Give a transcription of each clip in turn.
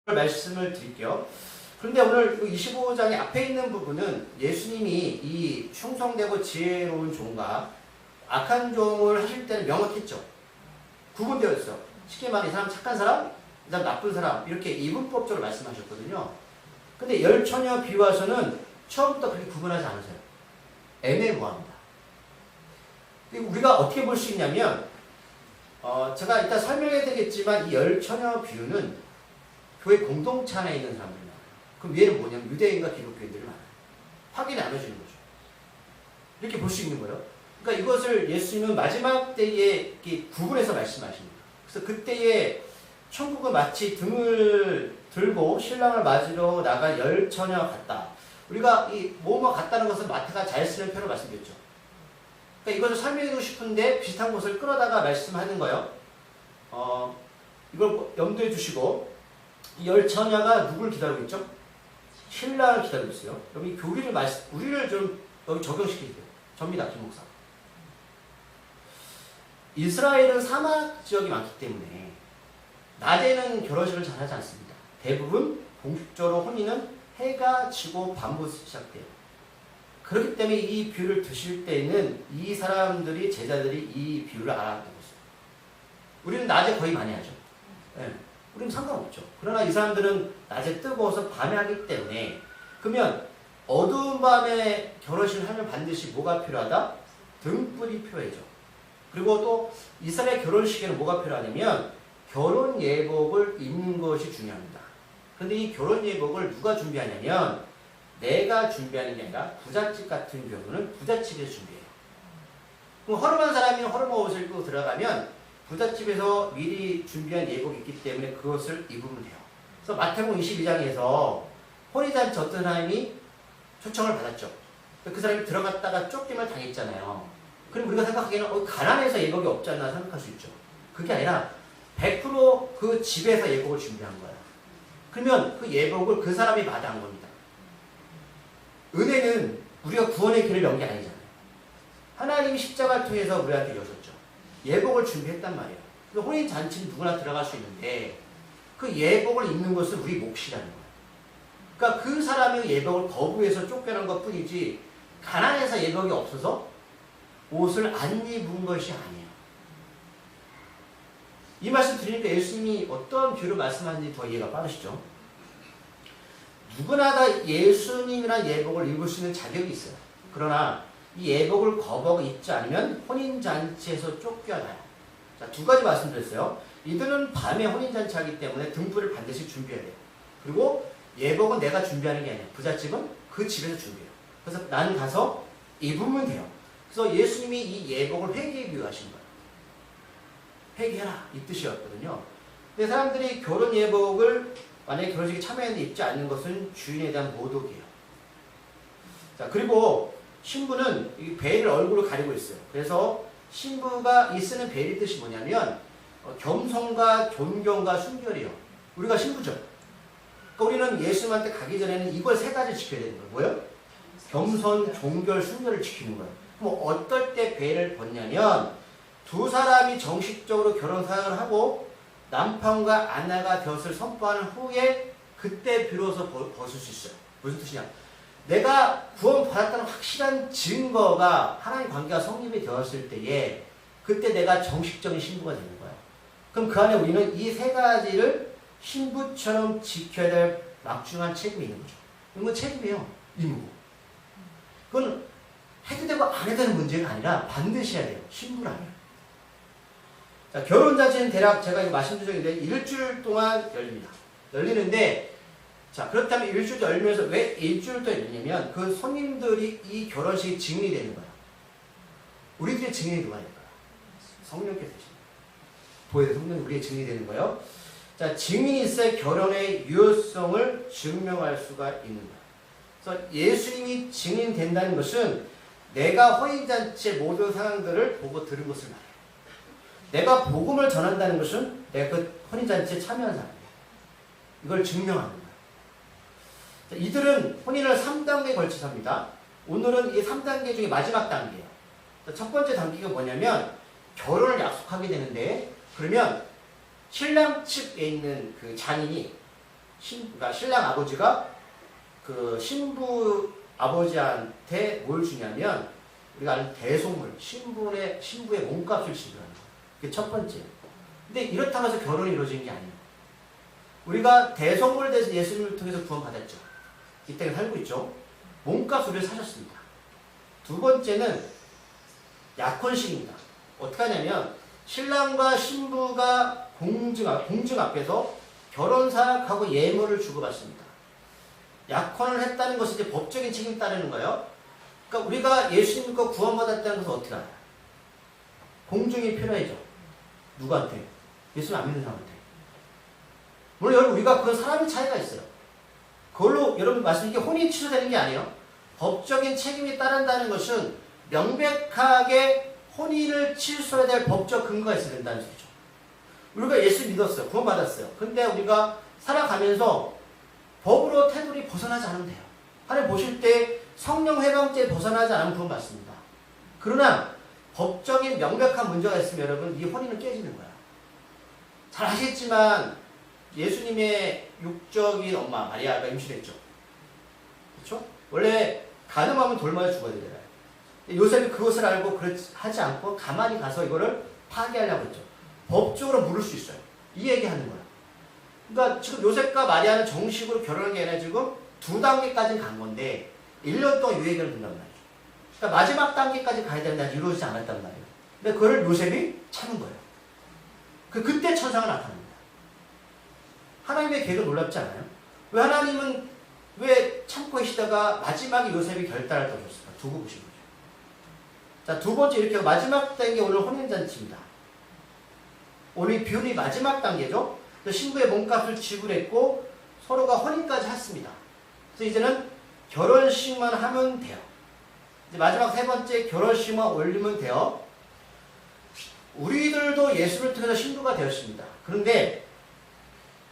말씀을 드릴게요. 그런데 오늘 25장의 앞에 있는 부분은 예수님이 이 충성되고 지혜로운 종과 악한 종을 하실 때는 명확했죠. 구분되어 있어요. 쉽게 말해 이 사람 착한 사람, 이 사람 나쁜 사람 이렇게 이분법적으로 말씀하셨거든요. 근데 열처녀 비유와서는 처음부터 그렇게 구분하지 않으세요. 애매모호합니다. 우리가 어떻게 볼 수 있냐면 제가 이따 설명해 드리겠지만 이 열처녀 비유는 교회 공동체 안에 있는 사람들이 많아요. 그럼 얘는 뭐냐면 유대인과 기독교인들이 많아요. 확인이 안 해주는 거죠. 이렇게 볼 수 있는 거예요. 그러니까 이것을 예수님은 마지막 때에 구분해서 말씀하십니다. 그래서 그때에 천국은 마치 등을 들고 신랑을 맞으러 나갈 열처녀 같다. 우리가 이 뭐뭐 같다는 것은 마태가 잘 쓰는 표현을 말씀드렸죠. 그러니까 이것을 설명하고 싶은데 비슷한 것을 끌어다가 말씀하는 거예요. 이걸 염두에 두시고 이 열처녀가 누굴 기다리고 있죠? 신랑을 기다리고 있어요. 여기 교리를 우리를 좀 여기 적용시키세요. 접니다, 김 목사. 이스라엘은 사막 지역이 많기 때문에 낮에는 결혼식을 잘 하지 않습니다. 대부분 공식적으로 혼인은 해가 지고 밤부터 시작돼요. 그렇기 때문에 이 비유를 드실 때는 이 사람들이 제자들이 이 비유를 알아듣고 있어요. 우리는 낮에 거의 많이 하죠. 네. 우리는 상관없죠. 그러나 이 사람들은 낮에 뜨거워서 밤에 하기 때문에 그러면 어두운 밤에 결혼식을 하면 반드시 뭐가 필요하다? 등불이 필요해져. 그리고 또 이스라엘 결혼식에는 뭐가 필요하냐면 결혼 예복을 입는 것이 중요합니다. 그런데 이 결혼 예복을 누가 준비하냐면 내가 준비하는 게 아니라 부잣집 같은 경우는 부잣집에서 준비해요. 그럼 허름한 사람이 허름한 옷을 입고 들어가면 부잣집에서 미리 준비한 예복이 있기 때문에 그것을 입으면 돼요. 그래서 마태복음 22장에서 혼인잔치 어떤 사람이 초청을 받았죠. 그 사람이 들어갔다가 쫓김을 당했잖아요. 그럼 우리가 생각하기에는 가난해서 예복이 없지 않나 생각할 수 있죠. 그게 아니라 100% 그 집에서 예복을 준비한 거예요. 그러면 그 예복을 그 사람이 마다한 겁니다. 은혜는 우리가 구원의 길을 연 게 아니잖아요. 하나님이 십자가를 통해서 우리한테 여셨죠. 예복을 준비했단 말이에요. 혼인잔치는 누구나 들어갈 수 있는데 그 예복을 입는 것은 우리 몫이라는 거예요. 그러니까 그 사람의 예복을 거부해서 쫓겨난 것 뿐이지 가난해서 예복이 없어서 옷을 안 입은 것이 아니에요. 이 말씀 드리니까 예수님이 어떤 비유로 말씀하는지 더 이해가 빠르시죠? 누구나 다 예수님이란 예복을 입을 수 있는 자격이 있어요. 그러나 이 예복을 거부하고 입지 않으면 혼인잔치에서 쫓겨나요. 자, 두 가지 말씀드렸어요. 이들은 밤에 혼인잔치 하기 때문에 등불을 반드시 준비해야 돼요. 그리고 예복은 내가 준비하는 게 아니에요. 부잣집은 그 집에서 준비해요. 그래서 나는 가서 입으면 돼요. 그래서 예수님이 이 예복을 회개에 비유하신 거예요. 회개해라 이 뜻이었거든요. 근데 사람들이 결혼 예복을 만약에 결혼식에 참여했는데 입지 않는 것은 주인에 대한 모독이에요. 자, 그리고 신부는 이 베일을 얼굴을 가리고 있어요. 그래서 신부가 이 쓰는 베일의 뜻이 뭐냐면 겸손과 존경과 순결이에요. 우리가 신부죠. 그러니까 우리는 예수님한테 가기 전에는 이걸 세 가지 지켜야 되는 거예요. 뭐예요? 겸손, 존결, 순결을 지키는 거예요. 그럼 어떨 때 베일을 벗냐면 두 사람이 정식적으로 결혼 사역을 하고 남편과 아내가 되었을 선포하는 후에 그때 비로소 벗을 수 있어요. 무슨 뜻이냐? 내가 구원받았다는 확실한 증거가 하나님 관계가 성립이 되었을 때에 그때 내가 정식적인 신부가 되는 거예요. 그럼 그 안에 우리는 이 세 가지를 신부처럼 지켜야 될 막중한 책임이 있는 거죠. 이건 책임이에요. 임무. 그건 해도 되고 안 해도 되는 문제가 아니라 반드시 해야 돼요. 신부라면. 자, 결혼잔치는 대략 제가 이거 말씀드린 적인데 일주일 동안 열립니다. 열리는데 자, 그렇다면 일주일 열리면서 왜 일주일 동안 열리냐면 그 손님들이 이 결혼식이 증인이 되는 거야. 우리들의 증인이 누가 될까요? 성령께서 되십니다. 보혜의 성령이 우리의 증인이 되는 거예요. 자, 증인이 있어야 결혼의 유효성을 증명할 수가 있는 거예요. 그래서 예수님이 증인 된다는 것은 내가 혼인잔치의 모든 상황들을 보고 들은 것을 말해요. 내가 복음을 전한다는 것은 내가 그 혼인잔치에 참여한 사람이에요. 이걸 증명하는 거예요. 자, 이들은 혼인을 3단계에 걸쳐서 합니다. 오늘은 이 3단계 중에 마지막 단계예요. 자, 첫 번째 단계가 뭐냐면 결혼을 약속하게 되는데 그러면 신랑 측에 있는 그 장인이 그러니까 신랑 아버지가 그 신부 아버지한테 뭘 주냐면 우리가 아는 대속물, 신부의 몸값을 지불하는 거. 그게 첫 번째. 근데 이렇다고 해서 결혼이 이루어진 게 아니에요. 우리가 대속물에 대해서 예수님을 통해서 구원받았죠. 이 땅에 살고 있죠. 몸값 우리를 사셨습니다. 두 번째는 약혼식입니다. 어떻게 하냐면 신랑과 신부가 공증 앞에서 결혼 사약하고 예물을 주고받습니다. 약혼을 했다는 것은 이제 법적인 책임이 따르는 거예요. 그러니까 우리가 예수님 믿고 구원받았다는 것은 어떻게 알아요? 공증이 필요하죠. 누구한테? 예수님 안 믿는 사람한테. 물론 여러분 우리가 그 사람의 차이가 있어요. 그걸로 여러분 말씀드린 게 혼인이 취소되는 게 아니에요. 법적인 책임이 따른다는 것은 명백하게 혼인을 취소해야 될 법적 근거가 있어야 된다는 소리죠. 우리가 예수 믿었어요. 구원받았어요. 근데 우리가 살아가면서 법으로 테두리 벗어나지 않으면 돼요. 하나님 보실 때 성령 회방죄에 벗어나지 않으면 구원받습니다. 그러나 법적인 명백한 문제가 있으면 여러분 이 혼인은 깨지는 거야. 잘 아시겠지만 예수님의 육적인 엄마 마리아가 임신했죠. 그렇죠? 원래 가늠하면 돌 맞아 죽어야 되잖아요. 요셉이 그것을 알고 하지 않고 가만히 가서 이거를 파괴하려고 했죠. 법적으로 물을 수 있어요. 이 얘기하는 거야. 그러니까 지금 요셉과 마리아는 정식으로 결혼한 게 아니라 지금 2단계까지는 간 건데 1년 동안 유예기를 둔단 말이죠. 그러니까 마지막 단계까지 가야 되는데 이루어지지 않았단 말이에요. 근데 그걸 요셉이 참은 거예요. 그때 천사가 나타납니다. 하나님의 계획은 놀랍지 않아요? 왜 하나님은 왜 참고 계시다가 마지막에 요셉이 결단을 떠줬을까? 두고 보신 거죠. 자, 두 번째 이렇게 마지막 단계 오늘 혼인잔치입니다. 오늘 비운이 마지막 단계죠. 신부의 몸값을 지불했고 서로가 혼인까지 했습니다. 그래서 이제는 결혼식만 하면 돼요. 이제 마지막 세 번째 결혼식만 올리면 돼요. 우리들도 예수를 통해서 신부가 되었습니다. 그런데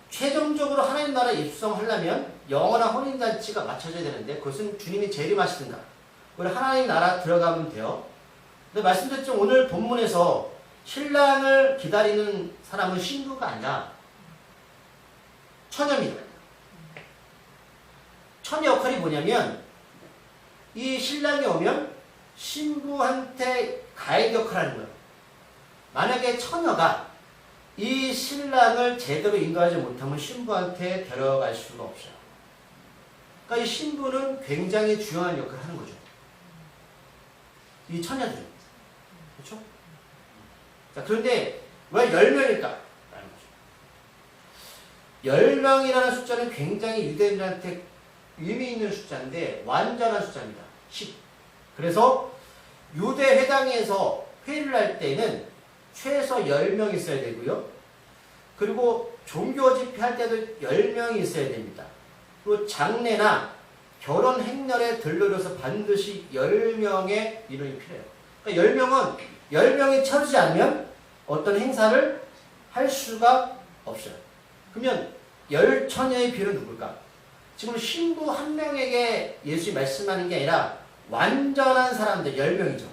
최종적으로 하나님 나라에 입성하려면 영원한 혼인잔치가 맞춰져야 되는데 그것은 주님이 재림하시든가 우리 하나님 나라 들어가면 돼요. 근데 말씀드렸죠. 오늘 본문에서 신랑을 기다리는 사람은 신부가 아니라 처녀입니다. 처녀 역할이 뭐냐면 이 신랑이 오면 신부한테 가이드 역할을 하는 거예요. 만약에 처녀가 이 신랑을 제대로 인도하지 못하면 신부한테 데려갈 수가 없어요. 그러니까 이 신부는 굉장히 중요한 역할을 하는 거죠. 이 처녀들은. 그렇죠? 자, 그런데 왜 10명일까? 라는 거죠. 10명이라는 숫자는 굉장히 유대인들한테 의미 있는 숫자인데 완전한 숫자입니다. 10. 그래서 유대 회당에서 회의를 할 때는 최소 10명이 있어야 되고요. 그리고 종교 집회할 때도 10명이 있어야 됩니다. 그리고 장례나 결혼 행렬에 들러려서 반드시 10명의 인원이 필요해요. 그러니까 10명은 10명이 쳐지지 않으면 어떤 행사를 할 수가 없어요. 그러면 10처녀의 비율은 누굴까? 지금 신부 한 명에게 예수님이 말씀하는 게 아니라 완전한 사람들 10명이죠.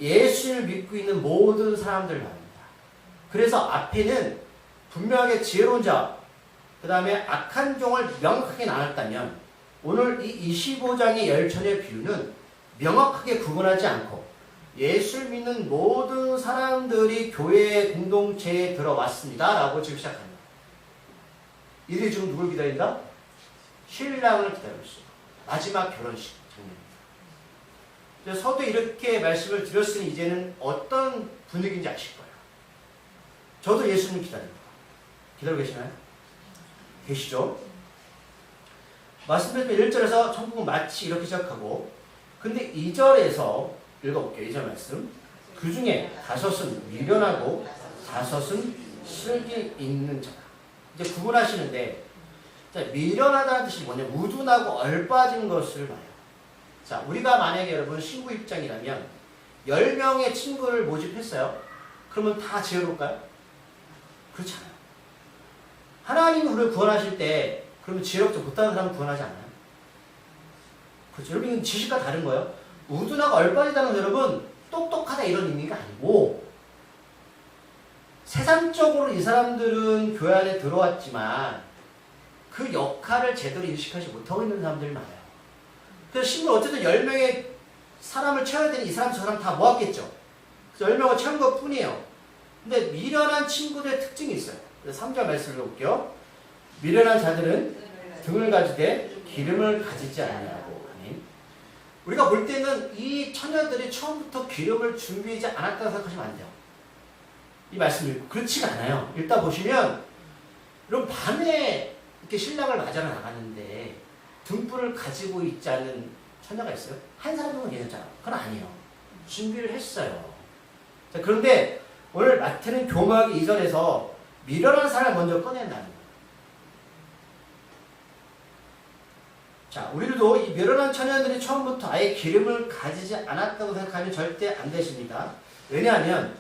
예수를 믿고 있는 모든 사람들 말입니다. 그래서 앞에는 분명하게 지혜로운 자, 그 다음에 악한 종을 명확하게 나눴다면 오늘 이 25장의 10처녀의 비유는 명확하게 구분하지 않고 예수를 믿는 모든 사람들이 교회 공동체에 들어왔습니다. 라고 지금 시작합니다. 이들이 지금 누굴 기다린다? 신랑을 기다리고 있어요. 마지막 결혼식 장면입니다. 서도 이렇게 말씀을 드렸으니 이제는 어떤 분위기인지 아실 거예요. 저도 예수님 기다립니다. 기다리고 계시나요? 계시죠? 말씀드린 1절에서 천국은 마치 이렇게 시작하고 근데 2절에서 읽어볼게요. 2절 말씀. 그 중에 5은 미련하고 5은 슬기 있는 자다. 이제 구분하시는데 자, 미련하다는 뜻이 뭐냐? 우둔하고 얼빠진 것을 말해요. 자, 우리가 만약에 여러분 신부 입장이라면 10명의 친구를 모집했어요. 그러면 다 지혜로울까요? 그렇지 않아요. 하나님이 우리를 구원하실 때 그러면 지혜롭지 못하는 사람을 구원하지 않아요. 그렇죠. 여러분 지식과 다른 거예요. 우둔하고 얼빠지다는 여러분 똑똑하다 이런 의미가 아니고 세상적으로 이 사람들은 교회 안에 들어왔지만 그 역할을 제대로 인식하지 못하고 있는 사람들이 많아요. 그래서 신부 어쨌든 10명의 사람을 채워야 되니 이 사람 저 사람 다 모았겠죠. 그래서 10명을 채운 것 뿐이에요. 근데 미련한 친구들의 특징이 있어요. 그래서 3절 말씀을 읽어볼게요. 미련한 자들은 등을 가지되 기름을 가지지 않냐고. 아멘. 우리가 볼 때는 이 처녀들이 처음부터 기름을 준비하지 않았다고 생각하시면 안 돼요. 이 말씀을 읽고 그렇지가 않아요. 읽다 보시면 여러분 밤에 이렇게 신랑을 맞아러 나갔는데 등불을 가지고 있지 않은 처녀가 있어요? 한 사람 정도 계셨잖아요. 그건 아니에요. 준비를 했어요. 자, 그런데 오늘 마태는 교묘하게 이 절에서 미련한 사람을 먼저 꺼낸다는 거예요. 자, 우리들도 이 미련한 처녀들이 처음부터 아예 기름을 가지지 않았다고 생각하면 절대 안 되십니다. 왜냐하면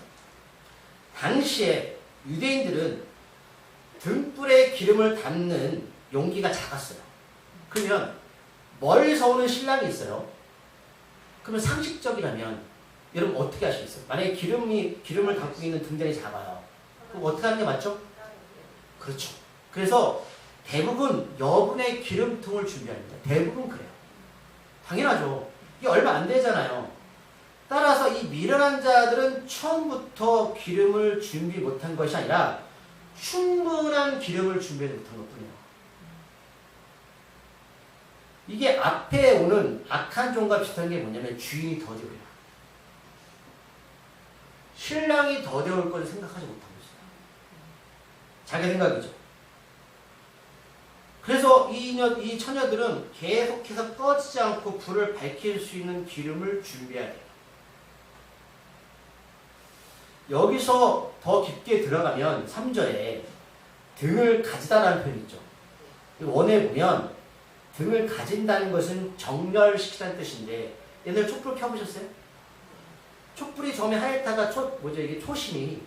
당시에 유대인들은 등불에 기름을 담는 용기가 작았어요. 그러면 멀리서 오는 신랑이 있어요. 그러면 상식적이라면 여러분 어떻게 하시겠어요? 만약에 기름을 담고 있는 등잔이 작아요. 그럼 어떻게 하는 게 맞죠? 그렇죠. 그래서 대부분 여분의 기름통을 준비합니다. 대부분 그래요. 당연하죠. 이게 얼마 안 되잖아요. 따라서 이 미련한 자들은 처음부터 기름을 준비 못한 것이 아니라 충분한 기름을 준비하지 못한 것뿐이에요. 이게 앞에 오는 악한 종과 비슷한 게 뭐냐면 주인이 더디오리라. 신랑이 더디올 것을 생각하지 못한 것이다. 자기 생각이죠. 그래서 이 처녀들은 계속해서 꺼지지 않고 불을 밝힐 수 있는 기름을 준비해야 돼요. 여기서 더 깊게 들어가면 3절에 등을 가지다라는 표현이 있죠. 원에 보면 등을 가진다는 것은 정렬시키다는 뜻인데 옛날에 촛불 켜보셨어요? 촛불이 처음에 하얗다가 이게 초심이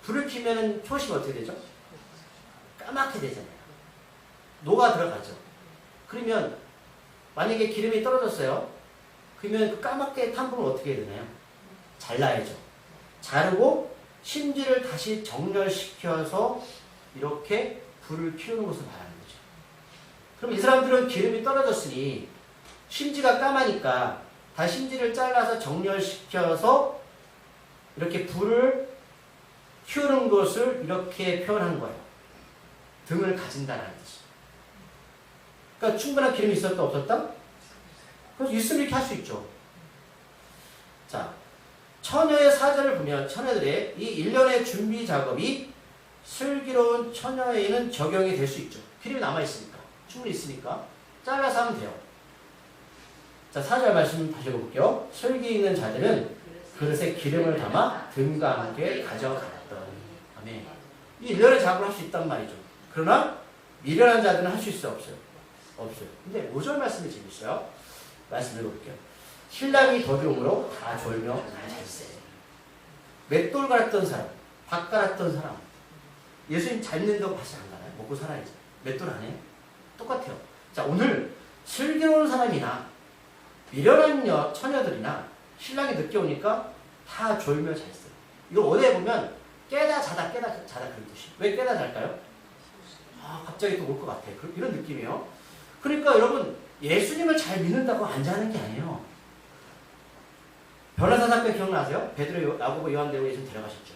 불을 켜면은 초심이 어떻게 되죠? 까맣게 되잖아요. 녹아 들어가죠. 그러면 만약에 기름이 떨어졌어요. 그러면 그 까맣게 탄 불을 어떻게 해야 되나요? 잘라야죠. 자르고 심지를 다시 정렬시켜서 이렇게 불을 키우는 것을 말하는 거죠. 그럼 이 사람들은 기름이 떨어졌으니 심지가 까마니까 다시 심지를 잘라서 정렬시켜서 이렇게 불을 키우는 것을 이렇게 표현한 거예요. 등을 가진다는 뜻이. 그러니까 충분한 기름이 있었다 없었다? 그래서 있으면 이렇게 할 수 있죠. 자, 처녀의 사절을 보면 처녀들의 이 일련의 준비 작업이 슬기로운 처녀에는 적용이 될 수 있죠. 기름이 남아있으니까. 충분히 있으니까. 잘라서 하면 돼요. 자, 4절 말씀 다시 읽어볼게요. 슬기 있는 자들은 그릇에 기름을 담아 등과 함께 가져갔더니. 아멘. 이 일련의 작업을 할 수 있단 말이죠. 그러나 미련한 자들은 할 수 있어요? 없어요? 없어요. 근데 5절 말씀이 재밌어요. 말씀 읽어볼게요. 신랑이 더디움으로 다 졸며 잘세. 맷돌 갈았던 사람, 밥 갈았던 사람. 예수님 잘 믿는다고 다시 안 가나요? 먹고 살아야지. 맷돌 안 해요? 똑같아요. 자, 오늘 슬기로운 사람이나 미련한 처녀들이나 신랑이 늦게 오니까 다 졸며 잘세. 이거 어디에 보면 깨다 자다 그런 뜻이. 왜 깨다 잘까요? 아, 갑자기 또 올 것 같아. 이런 느낌이에요. 그러니까 여러분 예수님을 잘 믿는다고 안 자는 게 아니에요. 변호사 사건 기억나세요? 베드로, 야고보, 요한 데리고 예수님 데려가셨죠.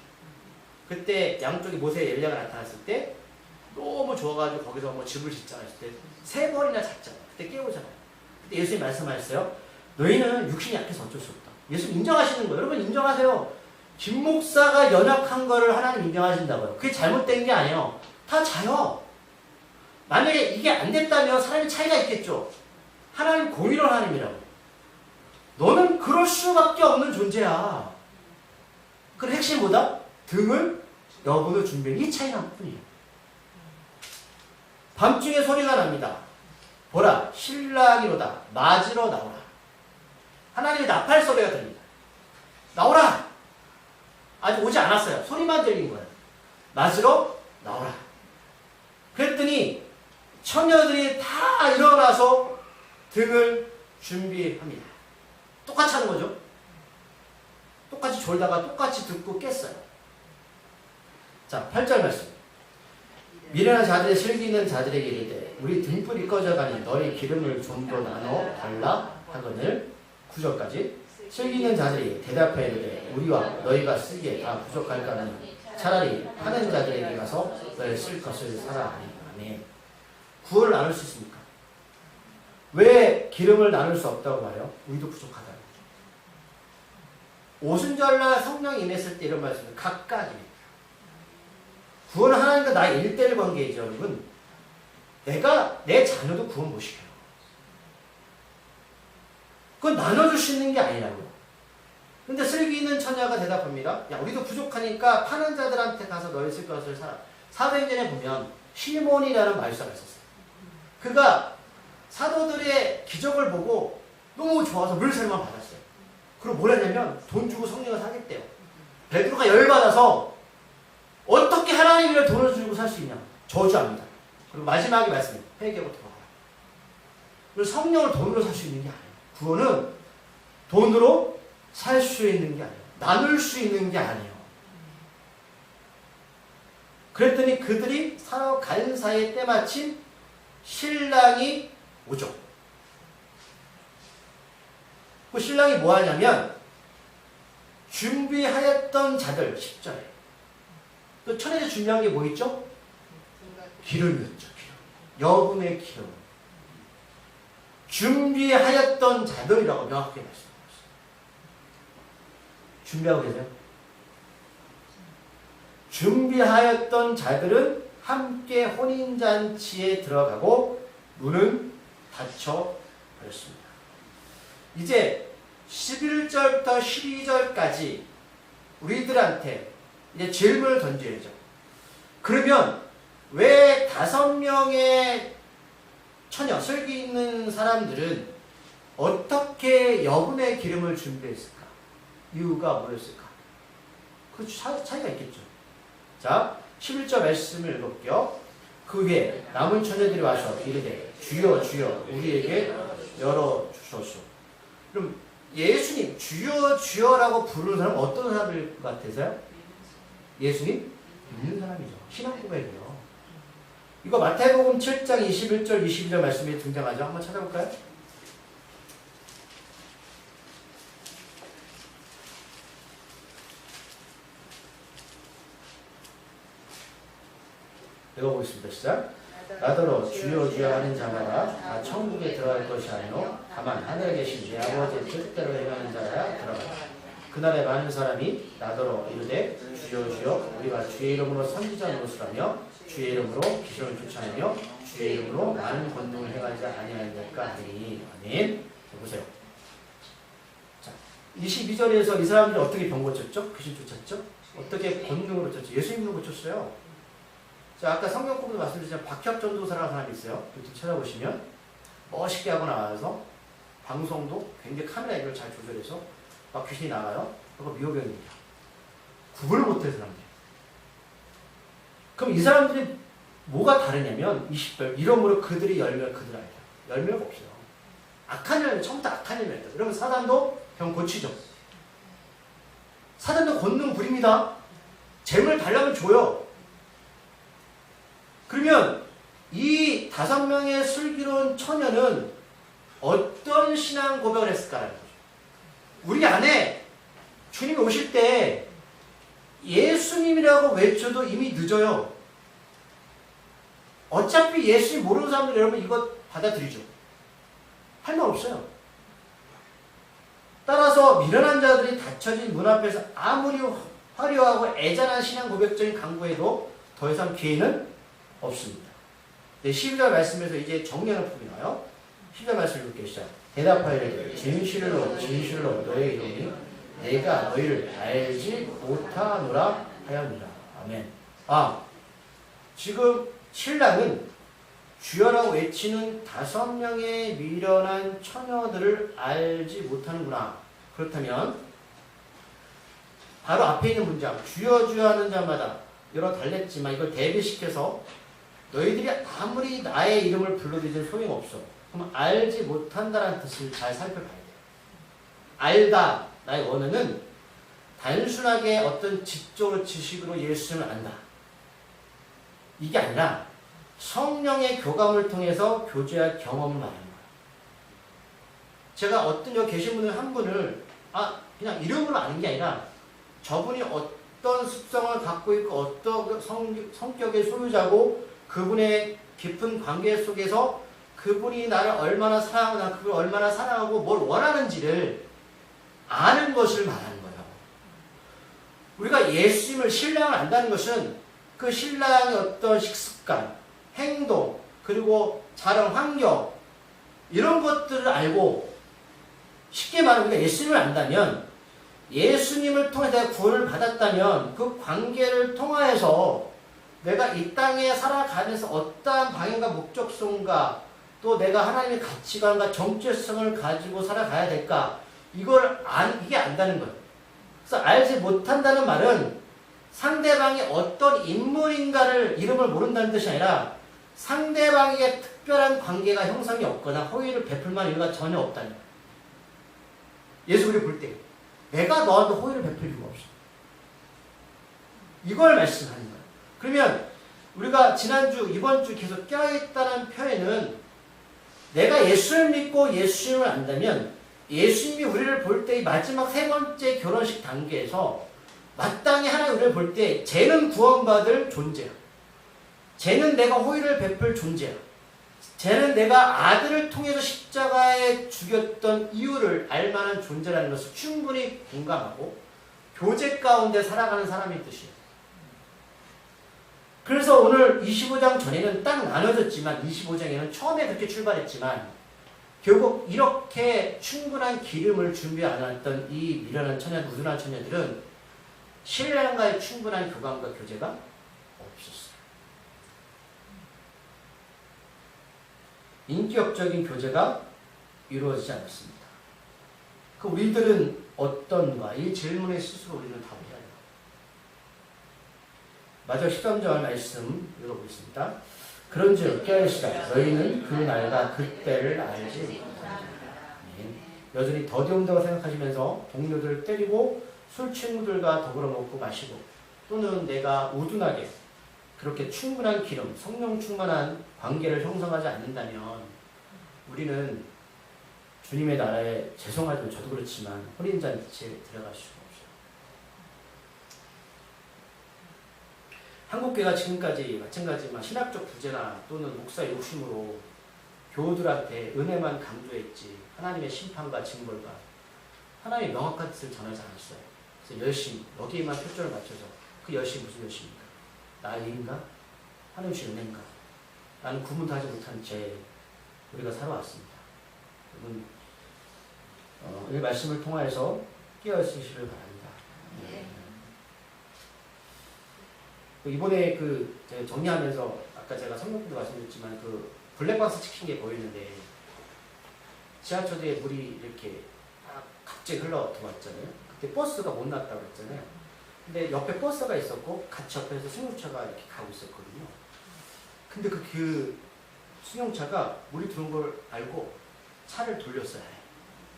그때 양쪽에 모세 엘리야가 나타났을 때 너무 좋아가지고 거기서 뭐 집을 짓자 했을 때 3번이나 잤잖아요. 그때 깨우잖아요. 그때 예수님 말씀하셨어요. 너희는 육신이 약해서 어쩔 수 없다. 예수님 인정하시는 거예요. 여러분 인정하세요. 김 목사가 연약한 거를 하나님 인정하신다고요. 그게 잘못된 게 아니에요. 다 자요. 만약에 이게 안 됐다면 사람이 차이가 있겠죠. 하나님 공의로운 하나님이라고. 너는 그럴 수밖에 없는 존재야. 그 핵심이 뭐다? 등을 여분을 준비한 이 차이란 뿐이에요. 밤중에 소리가 납니다. 보라, 신랑이로다. 맞으러 나오라. 하나님의 나팔 소리가 들립니다. 나오라! 아직 오지 않았어요. 소리만 들린 거예요. 맞으러 나오라. 그랬더니 처녀들이 다 일어나서 등을 준비합니다. 똑같이 하는 거죠. 똑같이 졸다가 똑같이 듣고 깼어요. 자, 8절 말씀. 미련한 자들의 슬기 있는 자들에게 이르되 우리 등불이 꺼져가니 너희 기름을 좀 더 나눠 달라 하거늘 9절까지 슬기 있는 자들이 대답하여 이르되 우리와 너희가 쓰기에 다 부족할까니 차라리 하는 자들에게 가서 너희 쓸 것을 사라 하니 아멘. 구원을 나눌 수 있습니까? 왜 기름을 나눌 수 없다고 말해요? 우리도 부족하다. 오순절날 성령이 임했을 때 이런 말씀을 각각입니다. 구원은 하나님과 나의 1대1 관계이죠, 여러분. 내가 내 자녀도 구원 못 시켜요. 그건 나눠줄 수 있는 게 아니라고요. 근데 슬기 있는 처녀가 대답합니다. 야, 우리도 부족하니까 파는 자들한테 가서 너희 쓸 것을 사라. 사도행전에 보면 시몬이라는 말사가 있었어요. 그가 사도들의 기적을 보고 너무 좋아서 물세례만 받았어요. 그리고 뭘 했냐면 돈 주고 성령을 사겠대요. 베드로가 열받아서 어떻게 하나님을 돈을 주고 살 수 있냐. 저주합니다. 그리고 마지막에 말씀이 회개하고 돌아가라. 그리고 성령을 돈으로 살 수 있는 게 아니에요. 구원은 돈으로 살 수 있는 게 아니에요. 나눌 수 있는 게 아니에요. 그랬더니 그들이 살아간 사이에 때마침 신랑이 오죠. 그 신랑이 뭐 하냐면 준비하였던 자들 10절에 그 천혜제 준비한 게 뭐 있죠? 기름이었죠. 기름. 여분의 기름. 준비하였던 자들이라고 명확하게 말씀하셨어요. 준비하고 계세요? 준비하였던 자들은 함께 혼인잔치에 들어가고 문은 닫혀 버렸습니다. 이제 11절부터 12절까지 우리들한테 이제 질문을 던져야죠. 그러면 왜 5명의 처녀, 슬기 있는 사람들은 어떻게 여분의 기름을 준비했을까? 이유가 뭐였을까? 그 차이가 있겠죠. 자, 11절 말씀을 읽어볼게요. 그 후에 남은 처녀들이 와서 이르되 주여 주여 우리에게 열어주소서. 그럼 예수님 주여 주여라고 부르는 사람은 어떤 사람일 것 같으세요? 예수님? 믿는 사람이죠. 신앙 고백이요. 이거 마태복음 7장 21절 22절 말씀이 등장하죠. 한번 찾아볼까요? 읽어보겠습니다. 시작. 나더러 주여 주여 하는 자마다 다 천국에 들어갈 것이 아니요 다만 하늘에 계신 내 아버지의 뜻대로 행하는 자야 들어가라. 그날에 많은 사람이 나더러 이르되 주여 주여 우리가 주의 이름으로 선지자 노릇하며 주의 이름으로 기적을 쫓아내며 주의 이름으로 많은 권능을 행하지 아니하였을까 하니 아멘. 보세요. 자, 22절에서 이 사람들이 어떻게 병 고쳤죠? 귀신 쫓았죠? 어떻게 권능으로 쫓았죠? 예수님으로 고쳤어요. 자, 아까 성경 공부 말씀드렸지만 박혁 전도사라는 사람이 있어요. 유튜브 찾아보시면 멋있게 하고 나와서 방송도 굉장히 카메라 앵글을 잘 조절해서 막 귀신이 나가요. 그거 미호병입니다. 구분을 못해 사람들. 그럼 이 사람들이 뭐가 다르냐면 20절 이러므로 그들이 열매 그들 아니다. 열매가 없어요. 악한 열매, 처음부터 악한 열매다. 이러면 사단도 병 고치죠. 사단도 권능 부립니다. 재물 달라면 줘요. 그러면 이 5명의 슬기로운 처녀는 어떤 신앙 고백을 했을까라는 거죠. 우리 안에 주님이 오실 때 예수님이라고 외쳐도 이미 늦어요. 어차피 예수님 모르는 사람들 여러분 이거 받아들이죠. 할 말 없어요. 따라서 미련한 자들이 닫혀진 문 앞에서 아무리 화려하고 애잔한 신앙 고백적인 강구해도 더 이상 기회는 없습니다. 네, 12절 말씀에서 이제 정리하는 부분이 나와요. 12절 말씀 읽을게요. 시작. 대답하여 진실로 진실로 너의 이름이 내가 너희를 알지 못하노라 하였느라. 아멘. 지금 신랑은 주여라고 외치는 5명의 미련한 처녀들을 알지 못하는구나. 그렇다면 바로 앞에 있는 문장 주여 주여 하는 자마다 여러 달랬지만 이걸 대비시켜서 너희들이 아무리 나의 이름을 불러도 소용없어. 그럼 알지 못한다는 뜻을 잘 살펴봐야 돼요. 알다, 나의 원어는 단순하게 어떤 지적으로 지식으로 예수님을 안다. 이게 아니라 성령의 교감을 통해서 교제와 경험을 말하는 거예요. 제가 어떤 여기 계신 분들 한 분을 그냥 이름으로 아는 게 아니라 저분이 어떤 습성을 갖고 있고 어떤 성격의 소유자고 그분의 깊은 관계 속에서 그분이 나를 얼마나 사랑하고 난 그걸 얼마나 사랑하고 뭘 원하는지를 아는 것을 말하는 거예요. 우리가 예수님을 신랑을 안다는 것은 그 신랑의 어떤 식습관, 행동, 그리고 자란 환경 이런 것들을 알고 쉽게 말하면 우리가 예수님을 안다면 예수님을 통해 내가 구원을 받았다면 그 관계를 통하여서 내가 이 땅에 살아가면서 어떠한 방향과 목적성과 또 내가 하나님의 가치관과 정체성을 가지고 살아가야 될까 이게 안다는 거예요. 그래서 알지 못한다는 말은 상대방이 어떤 인물인가를 이름을 모른다는 뜻이 아니라 상대방에게 특별한 관계가 형성이 없거나 호의를 베풀 만한 이유가 전혀 없다는 거예요. 예수 우리 볼 때 내가 너한테 호의를 베풀 이유가 없어. 이걸 말씀하는 거예요. 그러면 우리가 지난주 이번 주 계속 껴있다는 표현은 내가 예수를 믿고 예수님을 안다면 예수님이 우리를 볼 때 마지막 세 번째 결혼식 단계에서 마땅히 하나님 우리를 볼 때 쟤는 구원받을 존재야. 쟤는 내가 호의를 베풀 존재야. 쟤는 내가 아들을 통해서 십자가에 죽였던 이유를 알만한 존재라는 것을 충분히 공감하고 교제 가운데 살아가는 사람의 뜻이에요. 그래서 오늘 25장 전에는 딱 나눠졌지만 25장에는 처음에 그렇게 출발했지만 결국 이렇게 충분한 기름을 준비 안 했던 이 미련한 처녀, 우둔한 처녀들은 신랑과의 충분한 교감과 교제가 없었어요. 인격적인 교제가 이루어지지 않았습니다. 그 우리들은 어떤가? 이 질문에 스스로 우리는 답을 해야 해요. 마지막 13절 말씀 읽어보겠습니다. 그런즉 깨어있으라 너희는 그 날과 그때를 알지 못한다. 여전히 더디온다고 생각하시면서 동료들을 때리고 술 친구들과 더불어 먹고 마시고 또는 내가 우둔하게 그렇게 충분한 기름, 성령 충만한 관계를 형성하지 않는다면 우리는 주님의 나라에 죄송하지만 저도 그렇지만 혼인잔치에 들어갈 수가 없어요. 한국교회가 지금까지 마찬가지지만 신학적 부재나 또는 목사 욕심으로 교우들한테 은혜만 강조했지 하나님의 심판과 징벌과 하나님의 명확한 뜻을 전하지 않았어요. 그래서 열심히 여기에만 초점을 맞춰서 그 열심이 무슨 열심입니까? 나의 일인가? 하나님 주신 은혜인가? 나는 구분도 하지 못한 죄 우리가 살아왔습니다. 여러분 이 말씀을 통하여서 깨어있으시길 바랍니다. 네. 이번에 제가 정리하면서 아까 제가 성경도 말씀드렸지만 블랙박스 찍힌 게 보이는데 지하철에 물이 이렇게 갑자기 흘러 들어왔잖아요. 그때 버스가 못 났다고 했잖아요. 근데 옆에 버스가 있었고 같이 옆에서 승용차가 이렇게 가고 있었거든요. 근데 그 승용차가 물이 들어온 걸 알고 차를 돌렸어요.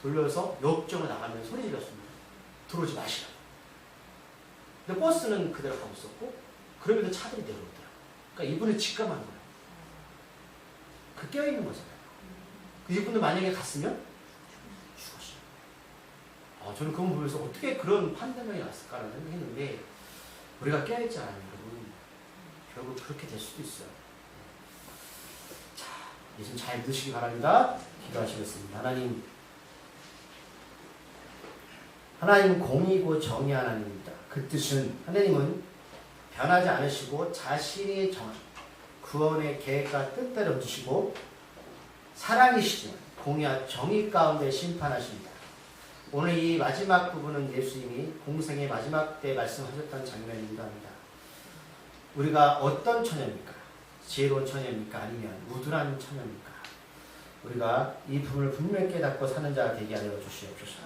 돌려서 역정을 나가면서 소리 질렀습니다. 들어오지 마시라고. 근데 버스는 그대로 가고 있었고 그러면서 차들이 내려오더라고요. 그러니까 이분은 직감한 거예요. 그 껴있는 거잖아요. 이분은 만약에 갔으면 죽었어요. 저는 그건 보면서 어떻게 그런 판단력이 났을까라는 생각했는데 우리가 껴있지 않아요, 여러분. 결국 그렇게 될 수도 있어요. 자, 예수님 잘 믿으시기 바랍니다. 기도하시겠습니다. 하나님은 공의고 정의 하나님입니다. 그 뜻은 하나님은 변하지 않으시고 자신이 정한 구원의 계획과 뜻대로 주시고 사랑이시지만 공의와 정의 가운데 심판하십니다. 오늘 이 마지막 부분은 예수님이 공생의 마지막 때 말씀하셨던 장면이기도 합니다. 우리가 어떤 처녀입니까? 지혜로운 처녀입니까? 아니면 우둔한 처녀입니까? 우리가 이 부분을 분명히 깨닫고 사는 자가 되게 하여 주시옵소서.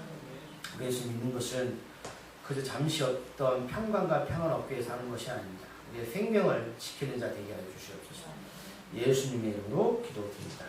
우리 예수 믿는 것은 그저 잠시 어떤 평강과 평안 얻기 위해 사는 것이 아닙니다. 우리의 생명을 지키는 자 되게 하여 주시옵소서. 예수님의 이름으로 기도드립니다.